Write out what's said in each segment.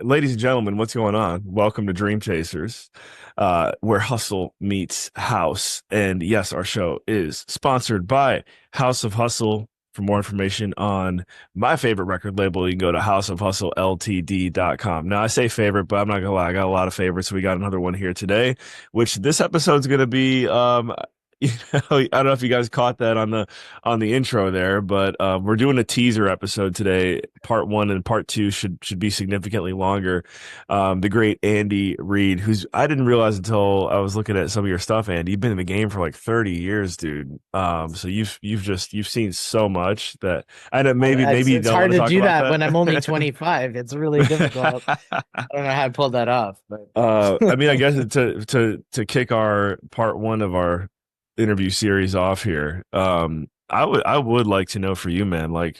Ladies and gentlemen, what's going on? Welcome to Dream Chasers, where hustle meets house. And yes, our show is sponsored by House of Hustle. For more information on my favorite record label, you can go to houseofhustleltd.com. Now, I say favorite, but I'm not gonna lie, I got a lot of favorites. So we got another one here today, which this episode's gonna be I don't know if you guys caught that on the intro there, but we're doing a teaser episode today. Part one and part two should be significantly longer. The great Andy Reid, who's I didn't realize until I was looking at some of your stuff, Andy. You've been in the game for like 30 years, dude. So you've seen so much that I know It's maybe you it's don't want hard to to talk do about that when I'm only that. 25. It's really difficult. I don't know how to pull that off, but I mean, I guess to kick our part one of our interview series off here, I would like to know for you, man, like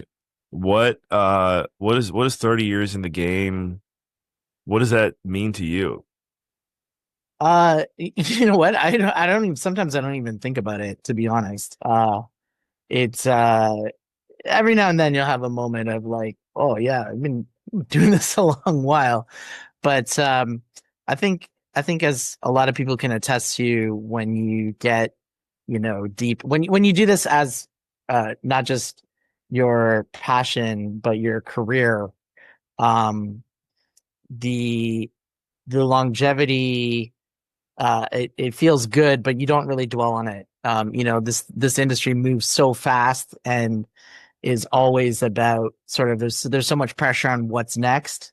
what is 30 years in the game? What does that mean to you? you know what? I don't even sometimes I don't even think about it, to be honest. It's every now and then you'll have a moment of like, oh yeah, I've been doing this a long while. But I think as a lot of people can attest to, when you get, deep, when you do this as not just your passion but your career, um the the longevity, it feels good, but you don't really dwell on it. This industry moves so fast and is always about sort of, there's so much pressure on what's next,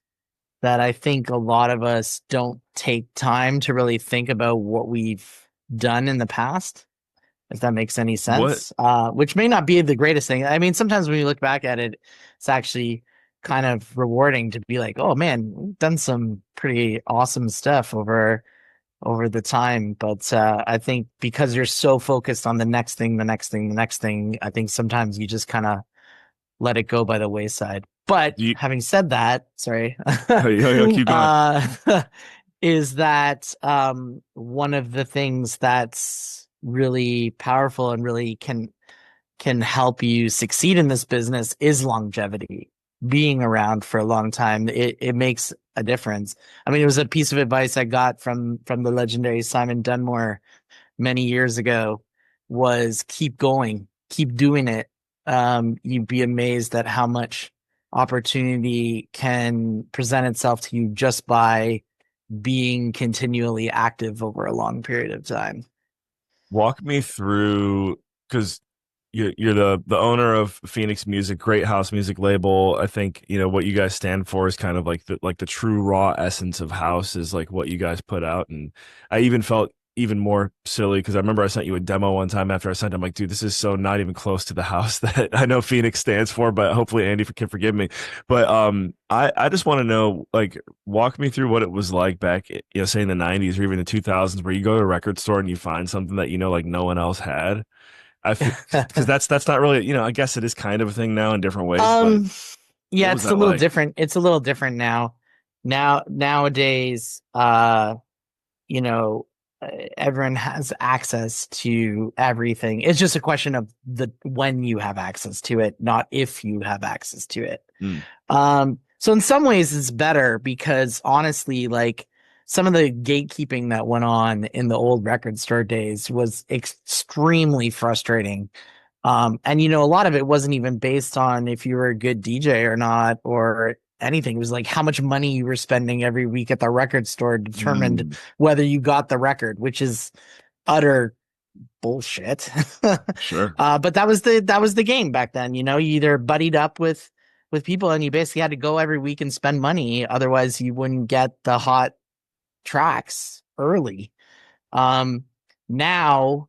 that I think a lot of us don't take time to really think about what we've done in the past, if that makes any What sense. Which may not be the greatest thing. I mean, sometimes when you look back at it, it's actually kind of rewarding to be like, oh man, we've done some pretty awesome stuff over the time. But I think because you're so focused on the next thing, the next thing, the next thing, I think sometimes you just kind of let it go by the wayside. But do you? having said that, sorry, Yo, keep going. uh, is that one of the things that's really powerful and really can help you succeed in this business is longevity. Being around for a long time, it makes a difference. I mean, it was a piece of advice I got from the legendary Simon Dunmore many years ago, was keep going, keep doing it. You'd be amazed at how much opportunity can present itself to you just by being continually active over a long period of time. Walk me through because you're the owner of Phoenix Music, great house music label. I think what you guys stand for is kind of like the true raw essence of house is like what you guys put out. And I even felt even more silly because I remember I sent you a demo one time after I sent it. I'm like, dude, this is so not even close to the house that I know Phoenix stands for, but hopefully Andy can forgive me. But I just want to know, like, walk me through what it was like back, say in the 90s or even the 2000s, where you go to a record store and you find something that like no one else had. I because that's not really, I guess it is kind of a thing now in different ways, but um, what yeah, was it's a that little like? different. It's a little different now. Nowadays, you know, everyone has access to everything. It's just a question of the when you have access to it, not if you have access to it. Mm, So in some ways it's better because honestly, like some of the gatekeeping that went on in the old record store days was extremely frustrating. And a lot of it wasn't even based on if you were a good DJ or not or anything. It was like how much money you were spending every week at the record store determined mm, whether you got the record, which is utter bullshit. sure. But that was the game back then. You either buddied up with people and you basically had to go every week and spend money. Otherwise, you wouldn't get the hot tracks early. Um, Now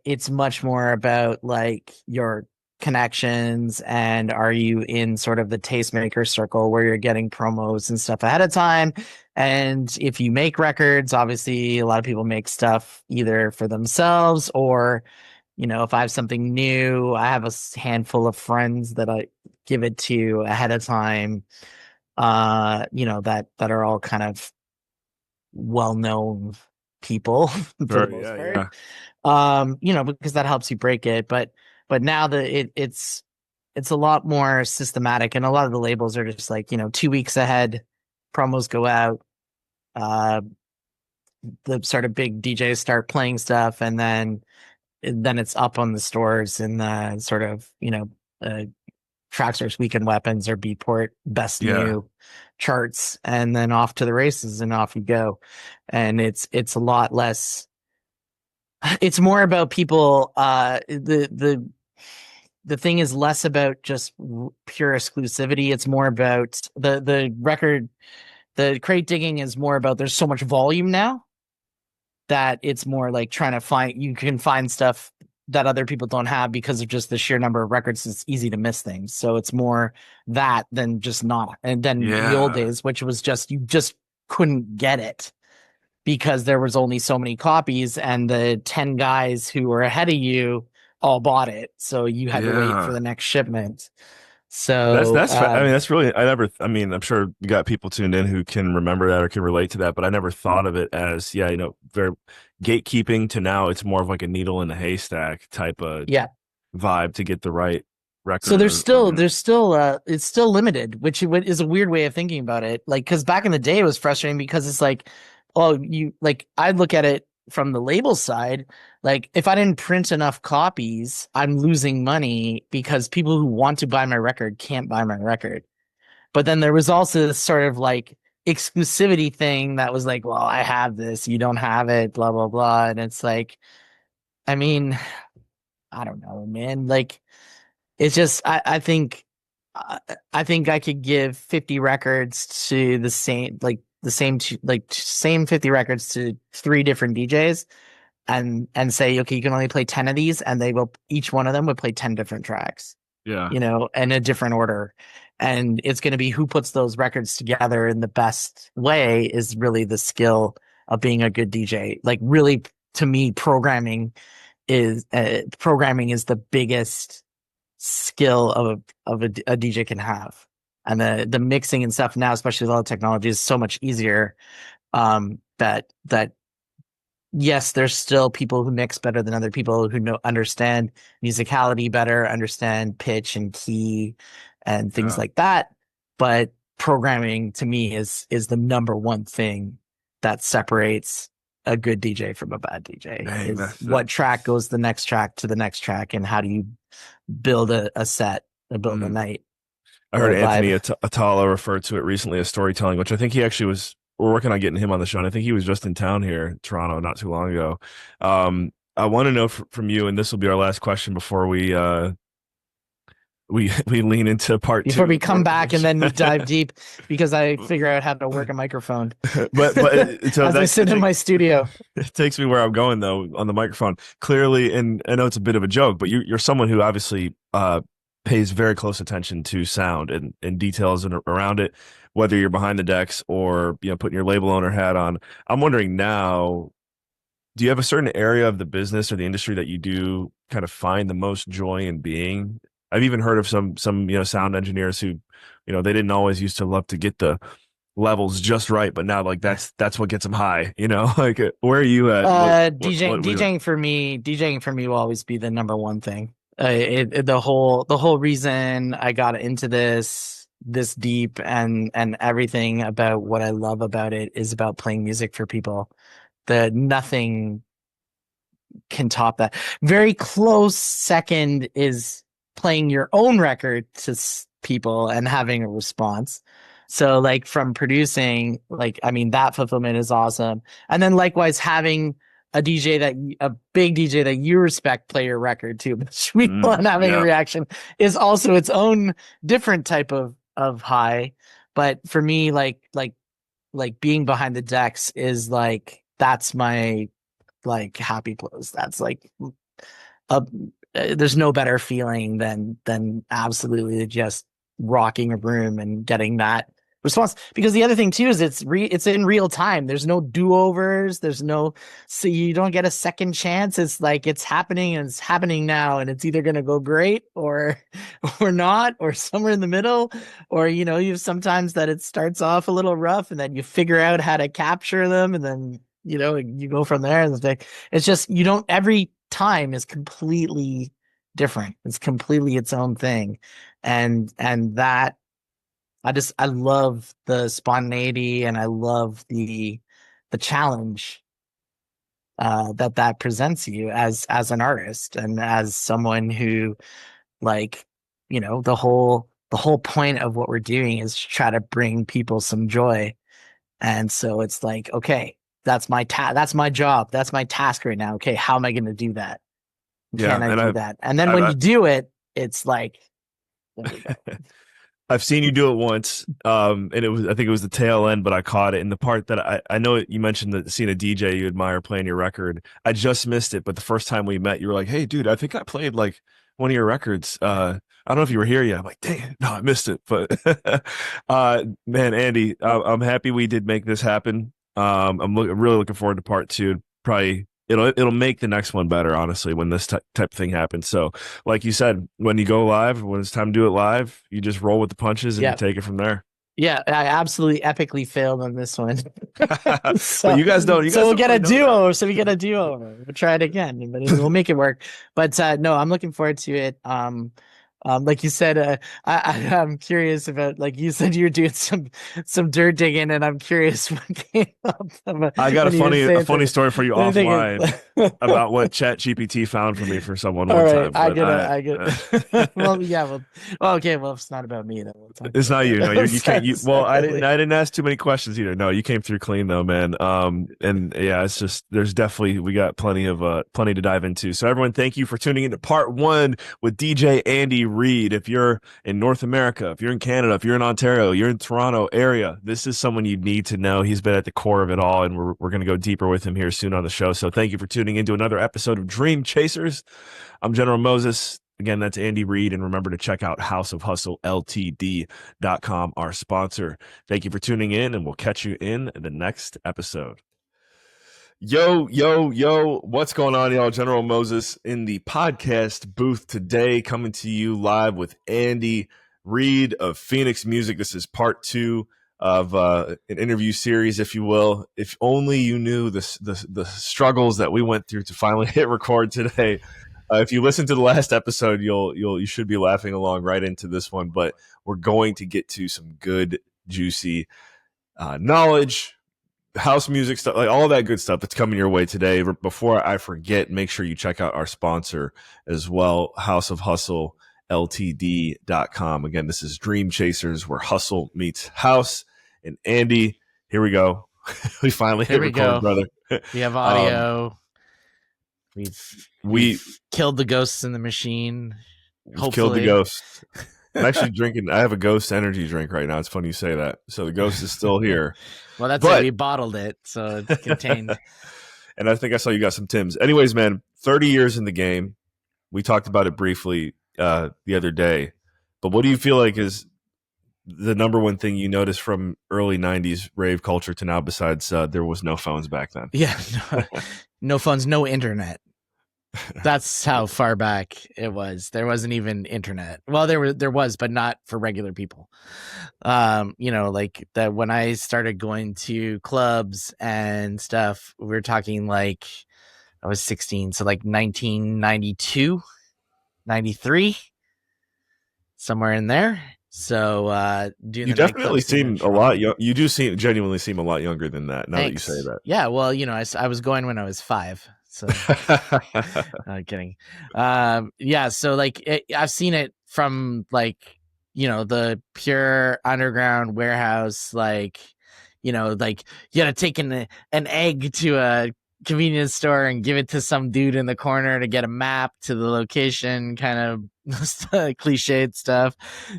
it's much more about like your connections, and are you in sort of the tastemaker circle where you're getting promos and stuff ahead of time. And if you make records, obviously a lot of people make stuff either for themselves or, if I have something new, I have a handful of friends that I give it to ahead of time, that are all kind of well-known people for the Sure, most yeah, part. yeah. Because that helps you break it. But now it's a lot more systematic, and a lot of the labels are just like, 2 weeks ahead. promos go out, uh, the sort of big DJs start playing stuff, and then it's up on the stores in the sort of, Tracksource Weekend Weapons or Beatport Best Yeah. New charts, and then off to the races and off you go. And it's a lot less. It's more about people. The thing is less about just pure exclusivity. It's more about the record. The crate digging is more about there's so much volume now that it's more like trying to find, you can find stuff that other people don't have because of just the sheer number of records. It's easy to miss things. So it's more that than just not. And then the old Yeah. days, which was just, you just couldn't get it because there was only so many copies and the 10 guys who were ahead of you all bought it. So you had to wait for Yeah. the next shipment. That's So, I mean, that's really, I mean, I'm sure you got people tuned in who can remember that or can relate to that, but I never thought of it as, yeah, very gatekeeping to now it's more of like a needle in a haystack type of yeah. vibe to get the right So record there's or still it's still limited, which is a weird way of thinking about it. Like, because back in the day it was frustrating because it's like, oh, you like I'd look at it from the label side. Like, if I didn't print enough copies, I'm losing money because people who want to buy my record can't buy my record. But then there was also this sort of like exclusivity thing that was like, well, I have this, you don't have it, blah blah blah, and it's like, I mean, I don't know, man. Like, it's just I think I could give 50 records to the same same 50 records to three different DJs and say, okay, you can only play 10 of these, and they will, each one of them would play 10 different tracks, yeah. in a different order. And it's going to be who puts those records together in the best way is really the skill of being a good DJ. Like, really, to me, programming is the biggest skill a DJ can have. And the mixing and stuff now, especially with all the technology, is so much easier. That yes, there's still people who mix better than other people who understand musicality better, understand pitch and key and things Yeah. like that. But programming to me is the number one thing that separates a good DJ from a bad DJ, Dang, is what that's, track goes the next track to the next track, and how do you build a set, build a mm. night I or heard a Anthony vibe. Atala refer to it recently as storytelling, which I think he actually was. We're working on getting him on the show. And I think he was just in town here, in Toronto, not too long ago. I want to know from you, and this will be our last question before we lean into part Before we two. come back and then we dive deep, because I figure out how to work a microphone So as I that sit in my studio. it takes me where I'm going though on the microphone. Clearly, and I know it's a bit of a joke, but you're someone who obviously pays very close attention to sound and details around it, whether you're behind the decks or putting your label owner hat on. I'm wondering now, do you have a certain area of the business or the industry that you do kind of find the most joy in being? I've even heard of some sound engineers who they didn't always used to love to get the levels just right, but now like that's what gets them high. Like where are you at? DJing for me will always be the number one thing. The whole reason I got into this deep, and everything about what I love about it is about playing music for people. Nothing can top that. Very close second is playing your own record to people and having a response. So, like, from producing, like, I mean, that fulfillment is awesome. And then likewise, having a big DJ that you respect play your record too, and having a Yeah. reaction is also its own different type of high. But for me, like being behind the decks is like, that's my like happy close. That's like a there's no better feeling than absolutely just rocking a room and getting that response. Because the other thing too is it's in real time. There's no do-overs. So you don't get a second chance. It's like it's happening, and it's happening now, and it's either gonna go great or not, or somewhere in the middle. Or you sometimes that it starts off a little rough, and then you figure out how to capture them, and then you go from there. And it's just, every time is completely different. It's completely its own thing. And that I love the spontaneity, and I love the challenge that presents you as an artist and as someone who, like, the whole point of what we're doing is to try to bring people some joy. And so it's like, okay, that's my job, that's my task right now. Okay, how am I going to do that? Yeah, Can I and do that? And then when I you do it, it's like, there we go. I've seen you do it once, and I think it was the tail end, but I caught it. And the part that I know you mentioned that seeing a DJ you admire playing your record. I just missed it, but the first time we met, you were like, "Hey, dude, I think I played like one of your records. I don't know if you were here yet." I'm like, "Dang, no, I missed it." But man, Andy, I'm happy we did make this happen. I'm really looking forward to part two. Probably it'll make the next one better, honestly, when this type of thing happens. So like you said, when you go live, when it's time to do it live, you just roll with the punches and you Yeah. take it from there. Yeah, I absolutely epically failed on this one. But So, you so guys we'll don't get a really know that. duo. So we get a duo. We'll try it again, but we'll make it work. But no, I'm looking forward to it. Like you said, I'm curious about, like you said, you were doing some dirt digging, and I'm curious what came up I got when you were a saying funny story for you offline that. about what Chat GPT found for me for someone All one right, time. But I get. Well, yeah, well, okay, well, if it's not about me, then we'll talk it's about not you. No, you can't. Well, separately. I didn't ask too many questions either. No, you came through clean though, man. And yeah, it's just there's definitely we got plenty to dive into. So everyone, thank you for tuning into part one with DJ Andy Reid. If you're in North America, if you're in Canada, if you're in Ontario, you're in Toronto area, this is someone you need to know. He's been at the core of it all, and we're going to go deeper with him here soon on the show. So thank you for tuning into another episode of Dream Chasers. I'm General Moses. Again, that's Andy Reid. And remember to check out houseofhustleltd.com, our sponsor. Thank you for tuning in, and we'll catch you in the next episode. Yo, yo, yo, what's going on, y'all? General Moses in the podcast booth today, coming to you live with Andy Reid of Phoenix Music. This is part two of an interview series, if you will. If only you knew the struggles that we went through to finally hit record today. If you listen to the last episode, you should be laughing along right into this one. But we're going to get to some good, juicy knowledge, house music stuff, like all that good stuff that's coming your way today. Before I forget, make sure you check out our sponsor as well, houseofhustleltd.com. Again, this is Dream Chasers, where hustle meets house. And Andy, here we go. We finally hit record, brother. We have audio. We've killed the ghosts in the machine. We've killed the ghosts. I'm actually drinking. I have a Ghost energy drink right now. It's funny you say that. So the Ghost is still here. Well, that's it. We bottled it, so it's contained. And I think I saw you got some Tims. Anyways, man, 30 years in the game. We talked about it briefly the other day. But what do you feel like is the number one thing you noticed from early 90s rave culture to now, besides there was no phones back then? Yeah, no phones, no internet. That's how far back it was. There wasn't even internet. Well, there was, but not for regular people. Like that when I started going to clubs and stuff, we were talking like I was 16, so like 1992, 93, somewhere in there. So you definitely seem a lot young. You do genuinely seem a lot younger than that. Now Thanks. That you say that. Yeah, well, I was going when I was 5. So I'm kidding. Yeah, so like I've seen it from like, the pure underground warehouse, like, like you gotta take an egg to a convenience store and give it to some dude in the corner to get a map to the location, kind of cliched stuff,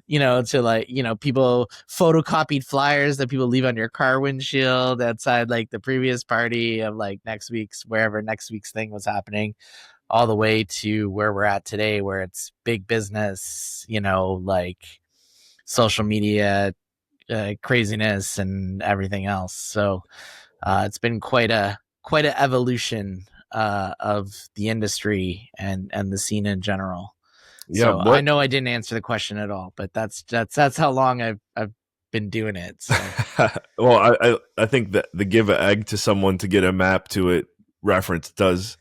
to like, people photocopied flyers that people leave on your car windshield outside like the previous party of like wherever next week's thing was happening, all the way to where we're at today, where it's big business, like social media craziness and everything else. So it's been quite a evolution of the industry and the scene in general. Yeah, so I know I didn't answer the question at all, but that's how long I've been doing it. So. Well, I think that the give an egg to someone to get a map to it reference does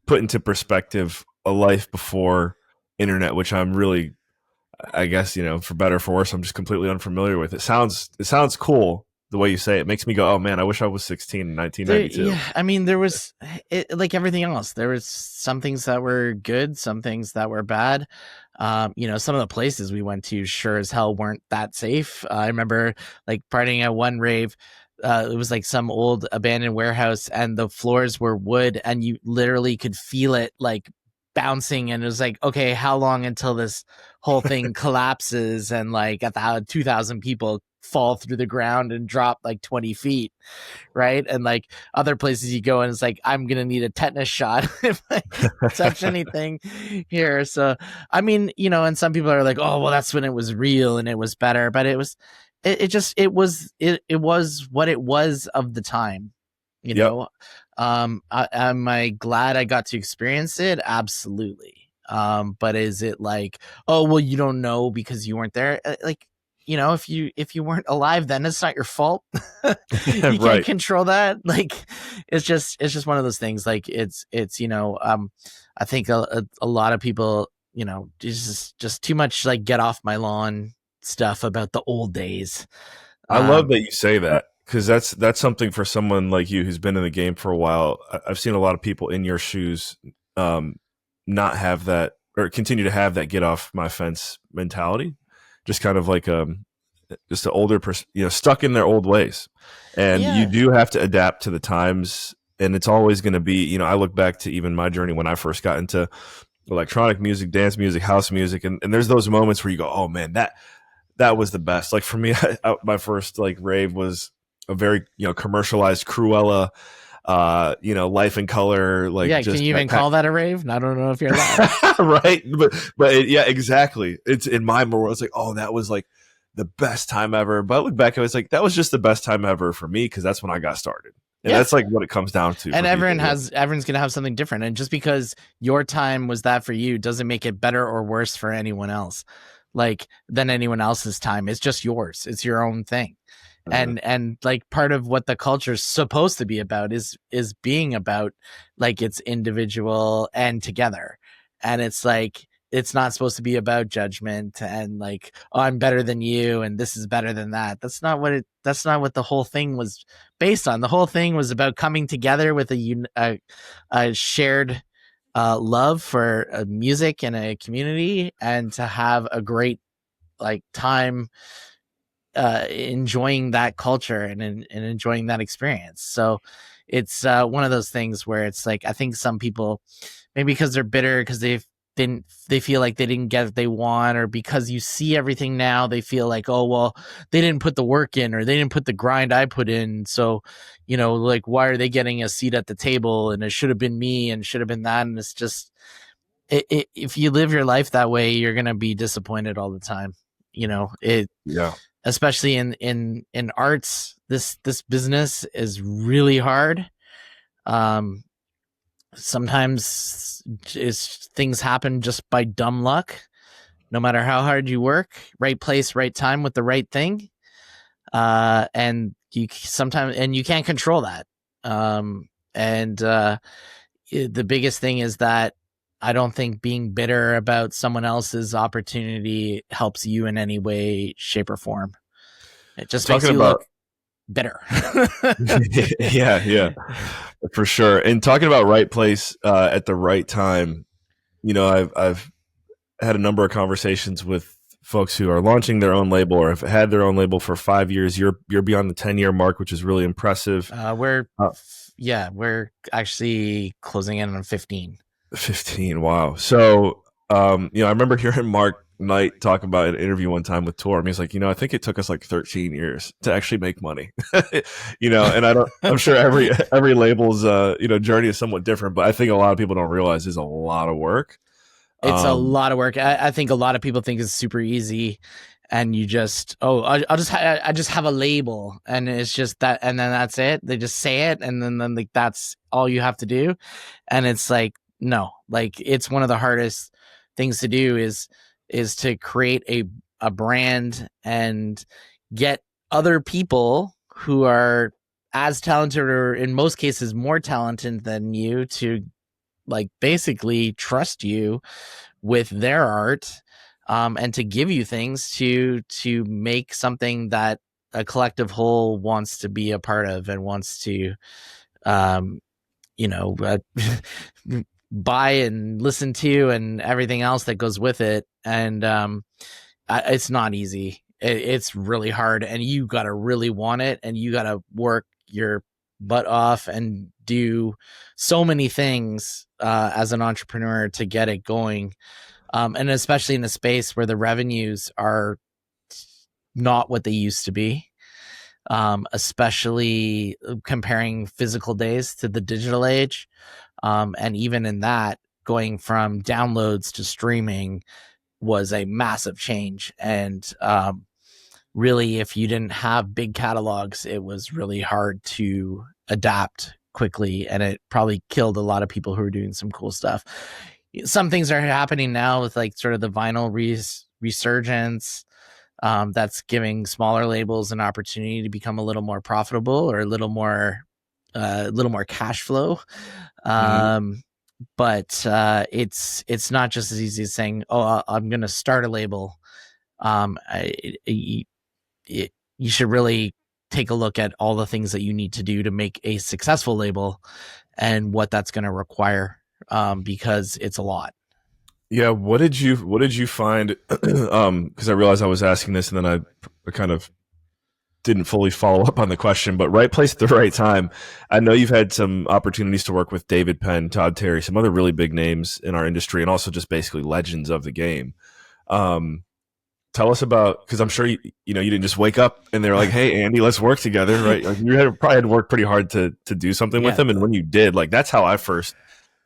put into perspective a life before internet, which I'm really I guess, for better or for worse, I'm just completely unfamiliar with it. It sounds cool the way you say it. It makes me go, oh man, I wish I was 16 in There, 1992. yeah, I mean, there was like everything else. There was some things that were good, some things that were bad. Some of the places we went to sure as hell weren't that safe. I remember like partying at one rave. It was like some old abandoned warehouse, and the floors were wood, and you literally could feel it like bouncing. And it was like, okay, how long until this whole thing collapses and like 2,000 people fall through the ground and drop like 20 feet, right? And like other places you go and it's like, I'm gonna need a tetanus shot if I touch anything here. So I mean, and some people are like, oh well, that's when it was real and it was better, but it was what it was of the time, you Yep. know. Am I glad I got to experience it? Absolutely. But is it like, oh well, you don't know because you weren't there? Like, if you weren't alive then, it's not your fault. You can't Right. control that. Like, it's just one of those things. Like, I think a lot of people, just too much like get off my lawn stuff about the old days. I love um that you say that, because that's something for someone like you who's been in the game for a while. I've seen a lot of people in your shoes um, not have that, or continue to have that get off my fence mentality, just kind of like just an older person, stuck in their old ways. And you yeah, do have to adapt to the times. And it's always going to be, I look back to even my journey when I first got into electronic music, dance music, house music. And there's those moments where you go, oh man, that was the best. Like for me, my first like rave was a very, commercialized Cruella, Life in Color, like yeah, can just you that even kind. call that a rave? I don't know if you're allowed. Right. Yeah, exactly. It's in my world. It's like, oh, that was like the best time ever. But I look back, I was like, that was just the best time ever for me, because that's when I got started. And Yeah. that's like what it comes down to And for people. Yeah. everyone's gonna have something different. And just because your time was that for you doesn't make it better or worse for anyone else, like than anyone else's time. It's just yours. It's your own thing. Mhm. And like part of what the culture is supposed to be about is being about like it's individual and together. And it's like it's not supposed to be about judgment and like, oh, I'm better than you and this is better than that. That's not what the whole thing was based on. The whole thing was about coming together with a shared love for music and a community, and to have a great like time enjoying that culture and enjoying that experience. So it's one of those things where it's like, I think some people, maybe because they're bitter because they feel like they didn't get what they want, or because you see everything now, they feel like, oh well, they didn't put the work in, or they didn't put the grind I put in, so like, why are they getting a seat at the table, and it should have been me and should have been that. And it's just, if you live your life that way, you're gonna be disappointed all the time. It Yeah. Especially in arts, this business is really hard. um Sometimes things happen just by dumb luck. No matter how hard you work, right place, right time with the right thing. And you can't control that. And The biggest thing is that I don't think being bitter about someone else's opportunity helps you in any way, shape, or form. It just makes Talking you about, look bitter. yeah, yeah, for sure. And talking about right place at the right time, I've had a number of conversations with folks who are launching their own label or have had their own label for 5 years. You're beyond the 10-year mark, which is really impressive. Uh, We're actually closing in on 15. 15. Wow. So, I remember hearing Mark Knight talk about an interview one time with Tor. And he's like, I think it took us like 13 years to actually make money. And I'm sure every label's, journey is somewhat different, but I think a lot of people don't realize it's a lot of work. It's a Um, lot of work. I think a lot of people think it's super easy, and you just, I just have a label, and it's just that, and then that's it. They just say it, and then like that's all you have to do, and it's like, no, like it's one of the hardest things to do is to create a brand and get other people who are as talented, or in most cases more talented than you, to like basically trust you with their art. and to give you things to make something that a collective whole wants to be a part of and wants to um, you know, buy and listen to and everything else that goes with it. And it's not easy. It's really hard, and you got to really want it, and you got to work your butt off and do so many things as an entrepreneur to get it going. And especially in a space where the revenues are not what they used to be. Especially comparing physical days to the digital age. And even in that, going from downloads to streaming was a massive change. And really, if you didn't have big catalogs, it was really hard to adapt quickly. And it probably killed a lot of people who were doing some cool stuff. Some things are happening now with like sort of the vinyl resurgence. That's giving smaller labels an opportunity to become a little more profitable or a little more cash flow. But it's not just as easy as saying, "Oh, I'm going to start a label." You should really take a look at all the things that you need to do to make a successful label and what that's going to require, because it's a lot. Yeah, what did you find? Because I realized I was asking this, and then I kind of didn't fully follow up on the question. But right place at the right time. I know you've had some opportunities to work with David Penn, Todd Terry, some other really big names in our industry, and also just basically legends of the game. Tell us about, because I'm sure you didn't just wake up and they're like, "Hey, Andy, let's work together," right? Like probably had to work pretty hard to do something with them, and when you did, like that's how I first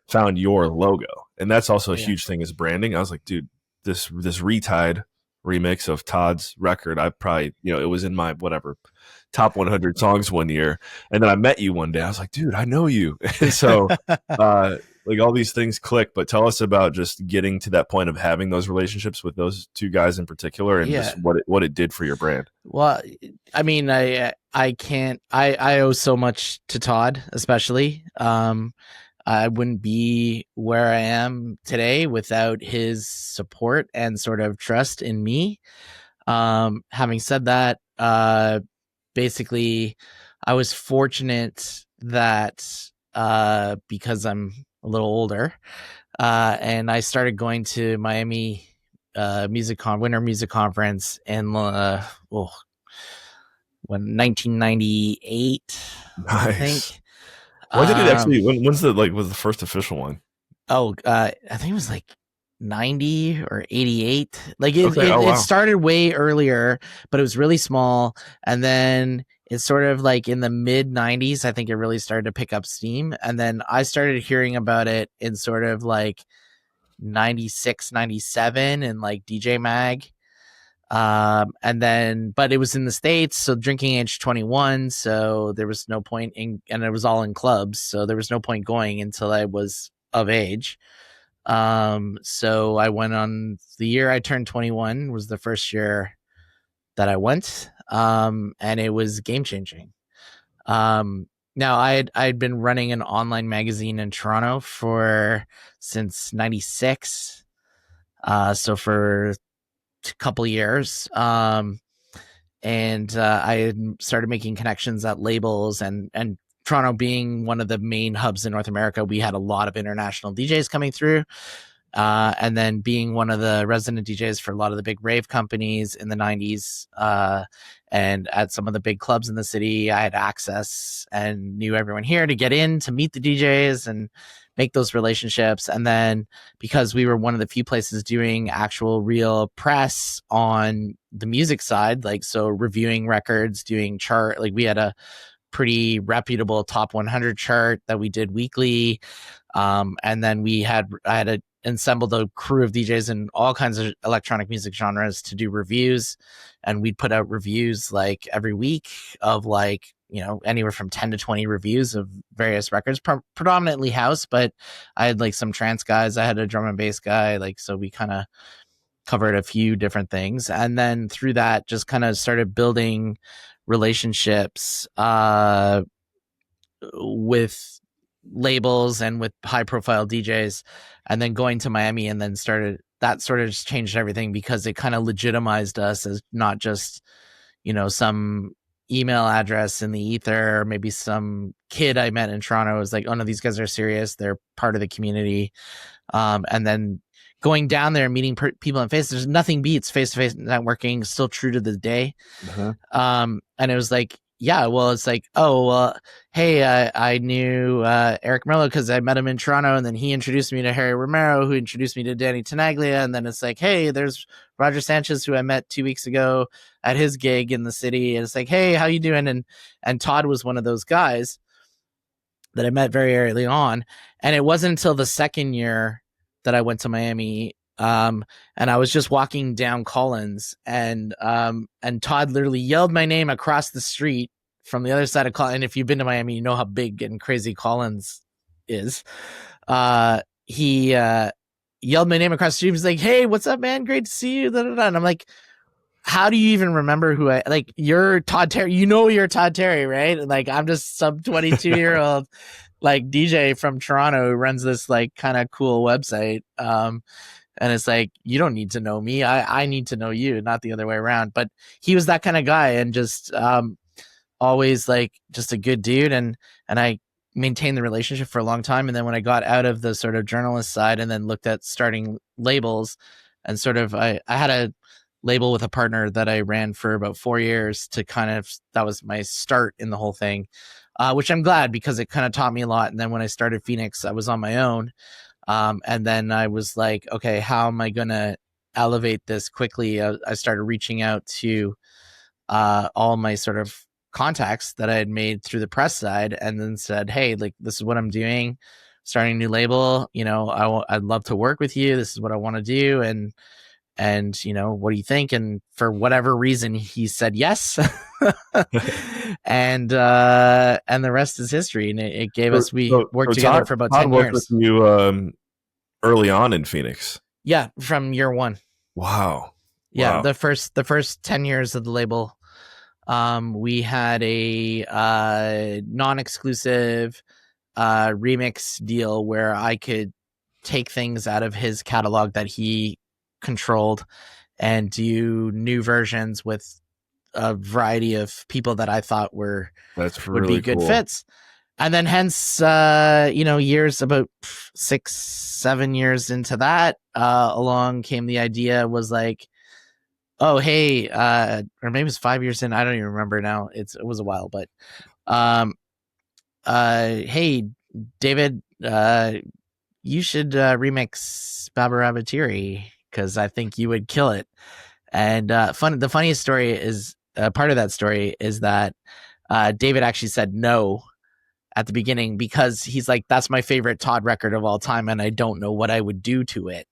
found your logo. And that's also a huge thing is branding. I was like, dude, this Retide remix of Todd's record, I probably, it was in my whatever top 100 songs one year. And then I met you one day. I was like, dude, I know you. And so like all these things click. But tell us about just getting to that point of having those relationships with those two guys in particular, and just what it did for your brand. Well, I mean, I owe so much to Todd, especially. I wouldn't be where I am today without his support and sort of trust in me. Having said that, basically, I was fortunate that because I'm a little older, and I started going to Miami Winter Music Conference in when 1998, Nice. I think. When did it actually? Was the first official one? Oh, I think it was like 90 or 88. Like it started way earlier, but it was really small. And then it's sort of like in the mid 90s, I think it really started to pick up steam. And then I started hearing about it in sort of like 96, 97 and like DJ Mag. And then, but it was in the States, so drinking age 21. So there was no point and it was all in clubs. So there was no point going until I was of age. So I went on the year I turned 21 was the first year that I went. And it was game changing. Now I'd been running an online magazine in Toronto since 96. So for couple years, and I had started making connections at labels, and Toronto being one of the main hubs in North America, we had a lot of international DJs coming through, and then being one of the resident DJs for a lot of the big rave companies in the 90s, and at some of the big clubs in the city, I had access and knew everyone here to get in to meet the DJs and make those relationships. And then because we were one of the few places doing actual real press on the music side, like so reviewing records, doing chart, like we had a pretty reputable top 100 chart that we did weekly. And then I had assembled a crew of DJs in all kinds of electronic music genres to do reviews. And we'd put out reviews like every week of like, anywhere from 10 to 20 reviews of various records, predominantly house, but I had like some trance guys. I had a drum and bass guy. Like, so we kind of covered a few different things. And then through that, just kind of started building relationships, with labels and with high profile DJs, and then going to Miami and then started that sort of just changed everything, because it kind of legitimized us as not just, some email address in the ether, or maybe some kid I met in Toronto was like, oh no, these guys are serious. They're part of the community. And then going down there and meeting people in face, there's nothing beats face-to-face networking, still true to the day. Uh-huh. And it was like, yeah, well, it's like, oh, well, hey, I knew Eric Merlo because I met him in Toronto, and then he introduced me to Harry Romero, who introduced me to Danny Tenaglia, and then it's like, hey, there's Roger Sanchez, who I met 2 weeks ago at his gig in the city, and it's like, hey, how you doing? And Todd was one of those guys that I met very early on, and it wasn't until the second year that I went to Miami. And I was just walking down Collins, and Todd literally yelled my name across the street from the other side of Collins. And if you've been to Miami, you know how big and crazy Collins is. He yelled my name across the street. He was like, "Hey, what's up, man? Great to see you." And I'm like, how do you even remember who I like? You're Todd Terry. You're Todd Terry, right? And like, I'm just some 22-year-old like DJ from Toronto who runs this like kind of cool website. And it's like, you don't need to know me. I need to know you, not the other way around. But he was that kind of guy, and just always like just a good dude. And I maintained the relationship for a long time. And then when I got out of the sort of journalist side and then looked at starting labels, and sort of I had a label with a partner that I ran for about 4 years to kind of, that was my start in the whole thing, which I'm glad, because it kind of taught me a lot. And then when I started Phoenix, I was on my own. And then I was like, okay, how am I going to elevate this quickly? I started reaching out to all my sort of contacts that I had made through the press side, and then said, hey, like, this is what I'm doing, starting a new label. I'd love to work with you. This is what I want to do. And what do you think? And for whatever reason, he said yes. and the rest is history. And it gave us, we worked together for about 10 worked years. with you early on in Phoenix. Yeah, from year one. Wow. Yeah, wow. the first 10 years of the label, we had a non-exclusive remix deal where I could take things out of his catalog that he controlled and do new versions with a variety of people that I thought would be good fits. And then hence, years, about 6-7 years into that, along came the idea, was like, oh, hey, or maybe it's 5 years in, I don't even remember now. It was a while, but, hey, David, you should remix Baba Rabatiri, because I think you would kill it. And the funniest story is, part of that story is that David actually said no at the beginning, because he's like, that's my favorite Todd record of all time, and I don't know what I would do to it.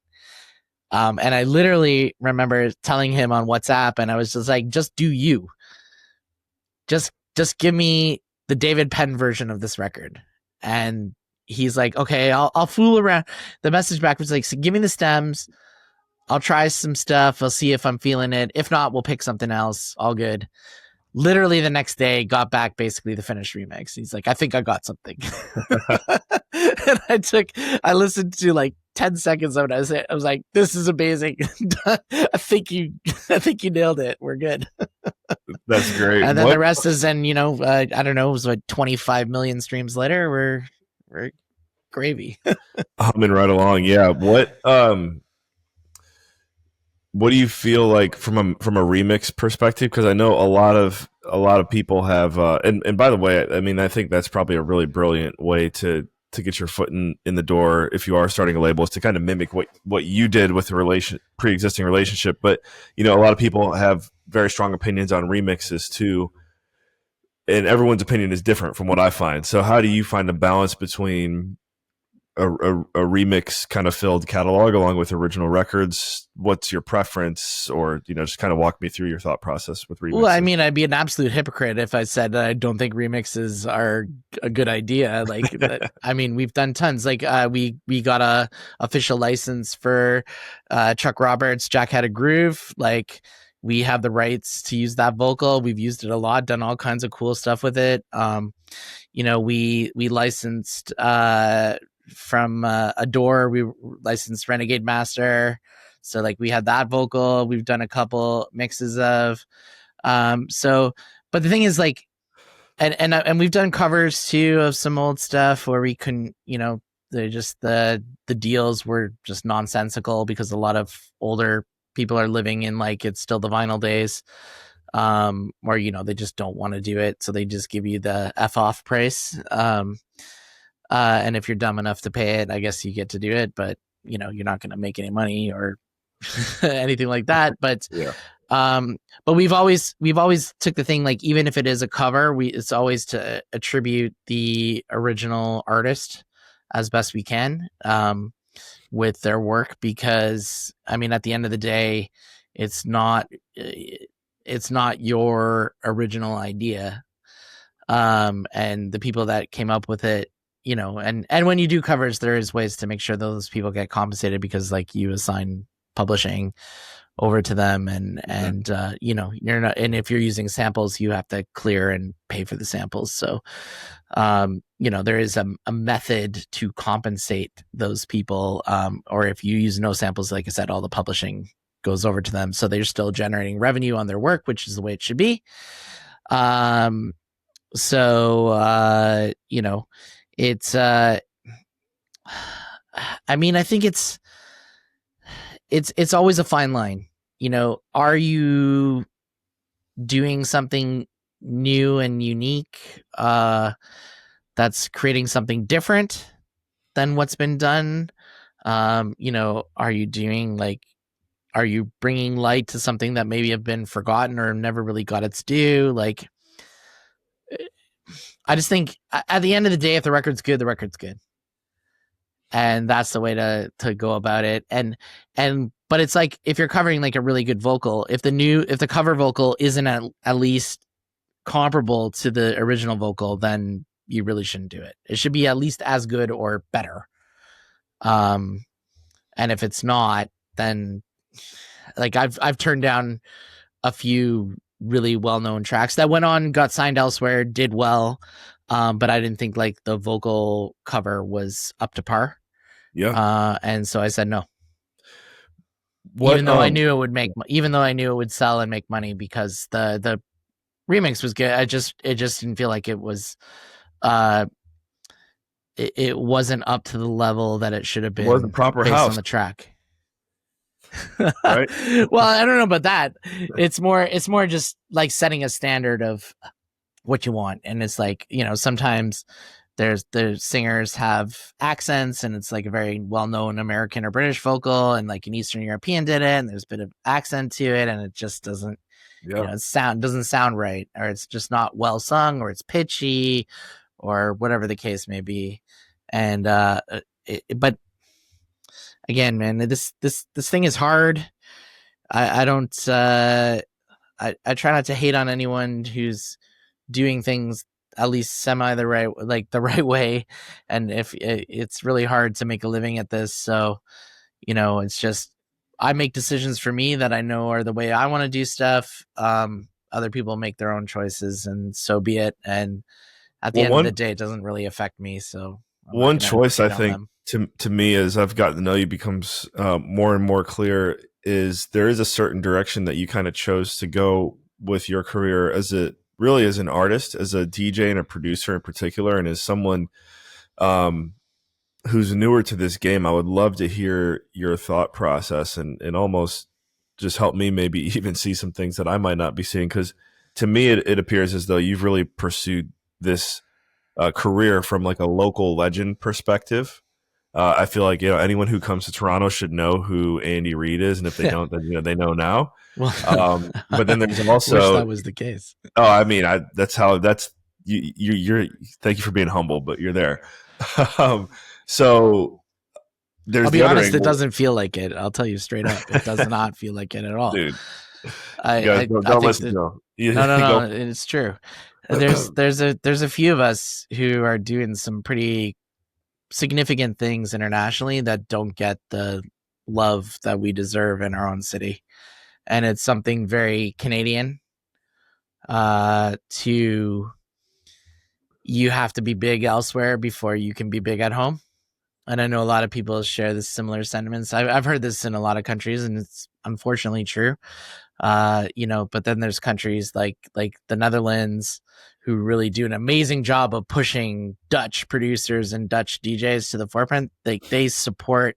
And I literally remember telling him on WhatsApp, and I was just like, just do you. Just give me the David Penn version of this record. And he's like, okay, I'll fool around. The message back was like, so give me the stems. I'll try some stuff. I'll see if I'm feeling it. If not, we'll pick something else. All good. Literally the next day, got back basically the finished remix. He's like, I think I got something. And I listened to like 10 seconds of it. I was like, this is amazing. I think you nailed it. We're good. That's great. And then the rest is, I don't know, it was like 25 million streams later. We're gravy. Humming right along. Yeah. What do you feel like from a remix perspective? Because I know a lot of people have, and by the way, I mean, I think that's probably a really brilliant way to get your foot in the door if you are starting a label, is to kind of mimic what you did with the pre-existing relationship. But a lot of people have very strong opinions on remixes too, and everyone's opinion is different from what I find. So how do you find a balance between a remix kind of filled catalog along with original records? What's your preference? Or just kind of walk me through your thought process with remixes. Well, I mean, I'd be an absolute hypocrite if I said that I don't think remixes are a good idea. Like, I mean, we've done tons. Like, we got a official license for Chuck Roberts' Jack Had a Groove. Like, we have the rights to use that vocal. We've used it a lot, done all kinds of cool stuff with it. We licensed from Adore, we licensed Renegade Master. So like we had that vocal, we've done a couple mixes of. So, but the thing is like, and we've done covers too of some old stuff where we couldn't, they're just the deals were just nonsensical because a lot of older people are living in like it's still the vinyl days, or they just don't want to do it, so they just give you the F off price. And if you're dumb enough to pay it, I guess you get to do it, but you're not going to make any money or anything like that. But Yeah. But we've always took the thing, like, even if it is a cover, it's always to attribute the original artist as best we can, with their work, because I mean, at the end of the day, it's not your original idea. And the people that came up with it, and when you do covers, there is ways to make sure those people get compensated, because like you assign publishing over to them, and you're not, and if you're using samples, you have to clear and pay for the samples. So there is a method to compensate those people, or if you use no samples, like I said, all the publishing goes over to them, so they're still generating revenue on their work, which is the way it should be. So it's I mean, I think it's always a fine line. Are you doing something new and unique, that's creating something different than what's been done? Are you bringing light to something that maybe have been forgotten or never really got its due? Like, I just think at the end of the day, if the record's good, the record's good. And that's the way to go about it. But it's like, if you're covering like a really good vocal, if the cover vocal isn't at least comparable to the original vocal, then you really shouldn't do it. It should be at least as good or better. And if it's not, then like I've turned down a few really well-known tracks that went on, got signed elsewhere, did well, but I didn't think like the vocal cover was up to par. Yeah. And so I said no. What Even though I knew it would sell and make money, because the remix was good. It just didn't feel like it was it wasn't up to the level that it should have been, wasn't proper based house, on the track. right? Well, I don't know about that. It's more just like setting a standard of what you want. And it's like, sometimes the singers have accents, and it's like a very well-known American or British vocal, and like an Eastern European did it, and there's a bit of accent to it, and it just doesn't, doesn't sound right, or it's just not well sung, or it's pitchy, or whatever the case may be. And but again, man, this thing is hard. I don't I try not to hate on anyone who's doing things at least semi the right way, and if it's really hard to make a living at this. So it's just, I make decisions for me that I know are the way I want to do stuff. Other people make their own choices, and so be it. And at the end of the day, it doesn't really affect me. So one choice I think to me, as I've gotten to know you, becomes more and more clear, is there is a certain direction that you kind of chose to go with your career as an artist, as a DJ and a producer in particular, and as someone who's newer to this game. I would love to hear your thought process and almost just help me maybe even see some things that I might not be seeing. Because to me, it appears as though you've really pursued this career from like a local legend perspective. I feel like anyone who comes to Toronto should know who Andy Reid is, and if they don't, then they know now. Well, but then there's also, wish that was the case. Oh, I mean, that's you're. Thank you for being humble, but you're there. So there's. I'll be honest, it doesn't feel like it. I'll tell you straight up, it does not feel like it at all, dude. Don't listen to him. No, it's true. There's a few of us who are doing some pretty significant things internationally that don't get the love that we deserve in our own city, and it's something very Canadian. You have to be big elsewhere before you can be big at home. And I know a lot of people share this similar sentiments. I've heard this in a lot of countries, and it's unfortunately true. But then there's countries like the Netherlands who really do an amazing job of pushing Dutch producers and Dutch DJs to the forefront. They support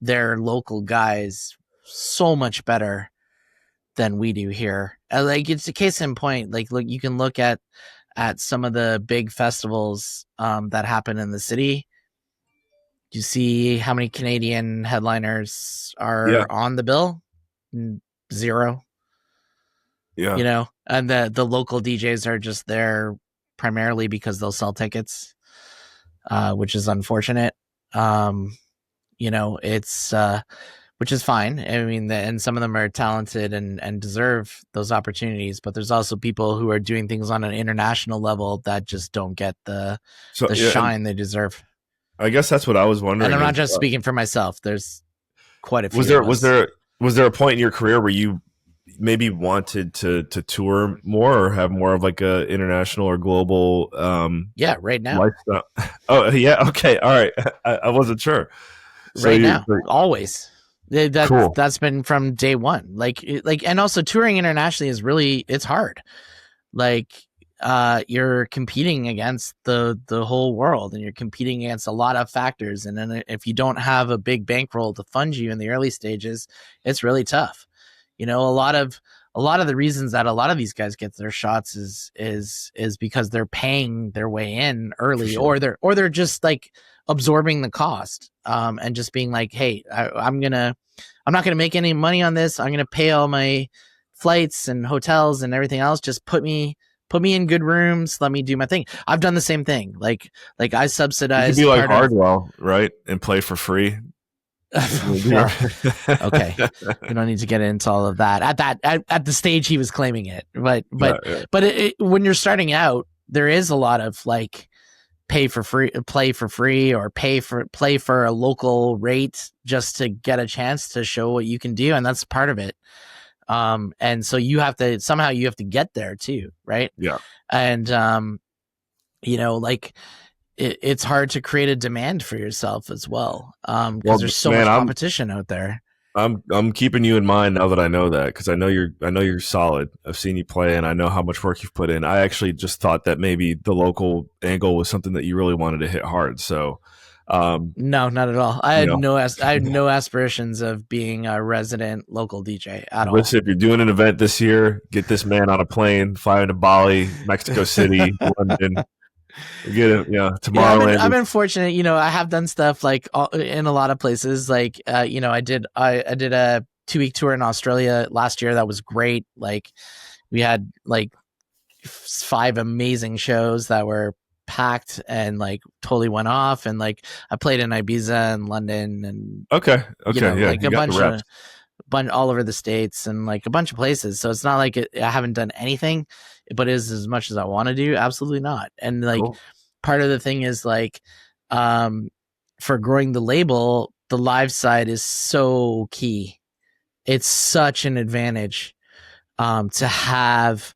their local guys so much better than we do here. Like, it's a case in point. Like, look, you can look at some of the big festivals that happen in the city. Do you see how many Canadian headliners Yeah, are on the bill? Zero. yeah. And the local DJs are just there primarily because they'll sell tickets, which is unfortunate. It's which is fine. I mean, and some of them are talented and deserve those opportunities, but there's also people who are doing things on an international level that just don't get the So yeah, and shine they deserve. I guess that's what I was And wondering I'm not is just speaking for myself. There's quite a was few there of us. was there a point in your career where you maybe wanted to tour more or have more of like a international or global Yeah, right now. lifestyle? Oh yeah, okay, all right. I wasn't sure. So Right you now, always. That's cool. that's been from day one. And also touring internationally is really, it's hard. Like, you're competing against the whole world, and you're competing against a lot of factors. And then if you don't have a big bankroll to fund you in the early stages, it's really tough. A lot of the reasons that a lot of these guys get their shots is because they're paying their way in For early, sure. or they're just like absorbing the cost, and just being like, hey, I'm not gonna make any money on this. I'm gonna pay all my flights and hotels and everything else. Just put me in good rooms. Let me do my thing. I've done the same thing. Like I You could be subsidized like part of. Hardwell, right? And play for free. Well, okay, we don't need to get into all of that at the stage he was claiming it, but Yeah, yeah. when you're starting out, there is a lot of like play for free, or play for a local rate just to get a chance to show what you can do, and that's part of it. And so you have to get there too, right? Yeah. And like, it's hard to create a demand for yourself as well, because Well, there's so man, much competition out there. I'm keeping you in mind now that I know that because I know you're solid. I've seen you play and I know how much work you've put in. I actually just thought that maybe the local angle was something that you really wanted to hit hard. So, um, No, not at all. I you had know, I had no aspirations of being a resident local DJ at all. listen, if you're doing an event this year, get this man on a plane, fly him to Bali, Mexico City, London, get him, yeah, Yeah, I've Tomorrowland. been fortunate. I have done stuff like in a lot of places. Like, I did a 2-week tour in Australia last year. That was great. Like, we had like 5 amazing shows that were packed and like totally went off. And like, I played in Ibiza and London, and Okay, okay, yeah, like you a got the reps. bunch all over the states, and like a bunch of places. So it's not like I haven't done anything, but is as much as I want to do? Absolutely not. And like, Cool. part of the thing is like, um for growing the label, the live side is so key. It's such an advantage to have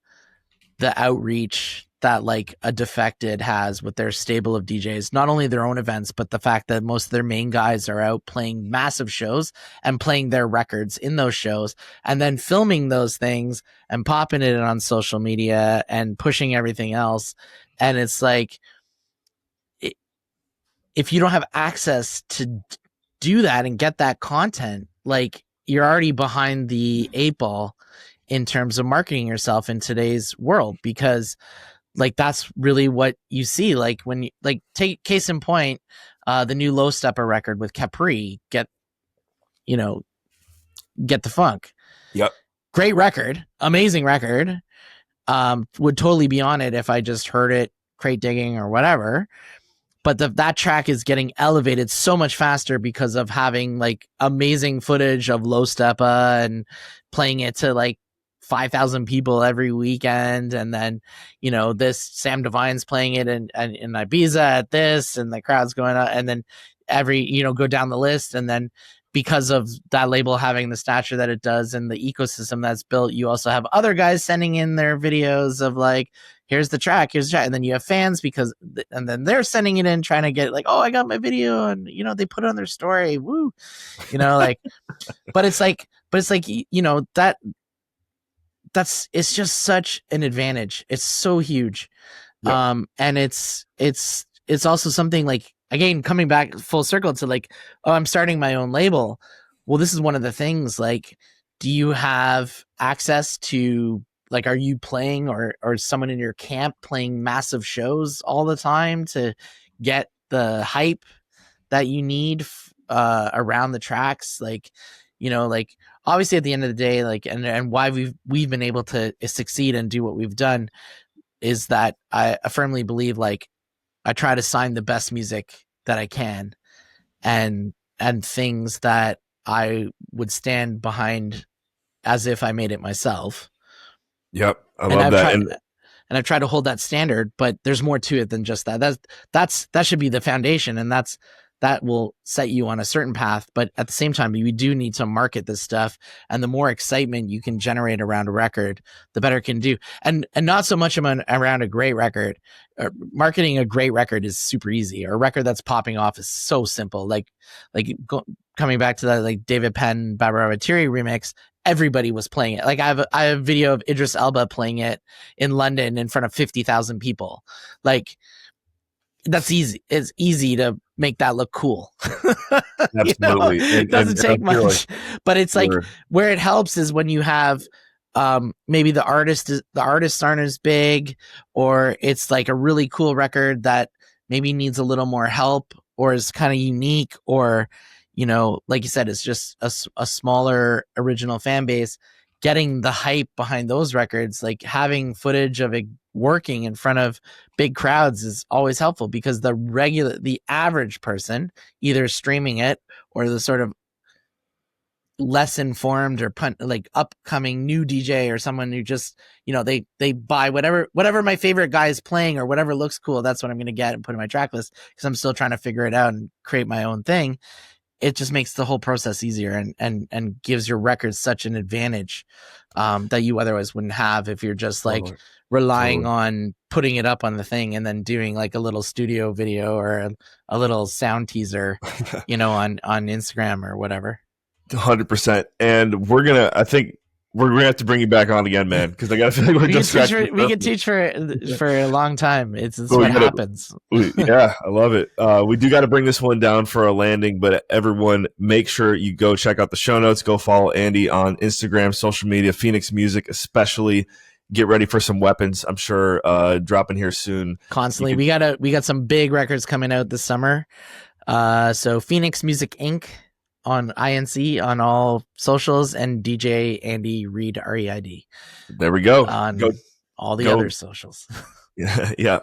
the outreach that like a Defected has with their stable of DJs, not only their own events, but the fact that most of their main guys are out playing massive shows and playing their records in those shows, and then filming those things and popping it on social media and pushing everything else. And it's like, if you don't have access to do that and get that content, like, you're already behind the 8 ball in terms of marketing yourself in today's world, because like, that's really what you see. Like, when you like, take case in point, the new Low Stepper record with Capri, you know get the funk. Yep. Great record, amazing record. Would totally be on it if I just heard it crate digging or whatever. But that track is getting elevated so much faster because of having like amazing footage of Low Steppa and playing it to like 5,000 people every weekend. And then, this Sam Devine's playing it in Ibiza at this, and the crowd's going up, and then go down the list. And then because of that label having the stature that it does and the ecosystem that's built, you also have other guys sending in their videos of like, here's the track, and then you have fans and then they're sending it in trying to get like, oh, I got my video, and they put it on their story, woo, like, but it's like it's just such an advantage. It's so huge. Yep. And it's also something like, again, coming back full circle to like, oh, I'm starting my own label. Well, this is one of the things, like, do you have access to, like, are you playing or someone in your camp playing massive shows all the time to get the hype that you need around the tracks? Like, like, obviously at the end of the day, like, and why we've been able to succeed and do what we've done is that I firmly believe, like, I try to sign the best music that I can and things that I would stand behind as if I made it myself. Yep. I love that. And I've tried to hold that standard, but there's more to it than just that. That should be the foundation, and that will set you on a certain path. But at the same time, we do need to market this stuff, and the more excitement you can generate around a record, the better it can do. And not so much around a great record. Marketing a great record is super easy. Or a record that's popping off is so simple. Coming back to that, like, David Penn Barbara Materi remix, everybody was playing it. Like, I have a video of Idris Elba playing it in London in front of 50,000 people. Like, that's easy. It's easy to make that look cool. Absolutely. It doesn't take much, but it's like, where it helps is when you have maybe the artists aren't as big, or it's like a really cool record that maybe needs a little more help or is kind of unique, or like you said, it's just a smaller original fan base. Getting the hype behind those records, like having footage of it working in front of big crowds, is always helpful, because the average person, either streaming it or the sort of less informed or like upcoming new DJ, or someone who just, they buy whatever my favorite guy is playing, or whatever looks cool, that's what I'm going to get and put in my track list, because I'm still trying to figure it out and create my own thing. It just makes the whole process easier and gives your record such an advantage that you otherwise wouldn't have if you're just like relying on putting it up on the thing and then doing like a little studio video or a little sound teaser, on Instagram or whatever. 100%. And I think we're gonna have to bring you back on again, man, because I gotta feel like we can teach for a long time. It's what happens. Yeah, I love it. We do got to bring this one down for a landing, but everyone, make sure you go check out the show notes. Go follow Andy on Instagram, social media, Phoenix Music, especially. Get ready for some weapons, I'm sure, dropping here soon. Constantly, we got some big records coming out this summer. So Phoenix Music Inc. on INC on all socials, and DJ Andy Reid REID. There we go. On all the other socials. Yeah.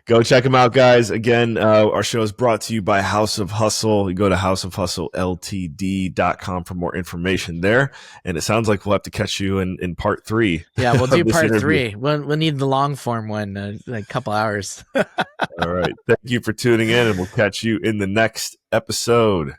Go check them out, guys. Again, our show is brought to you by House of Hustle. You go to houseofhustletd.com for more information there. And it sounds like we'll have to catch you in part 3. Yeah, we'll do part 3. We'll need the long form one, like a couple hours. All right. Thank you for tuning in, and we'll catch you in the next episode.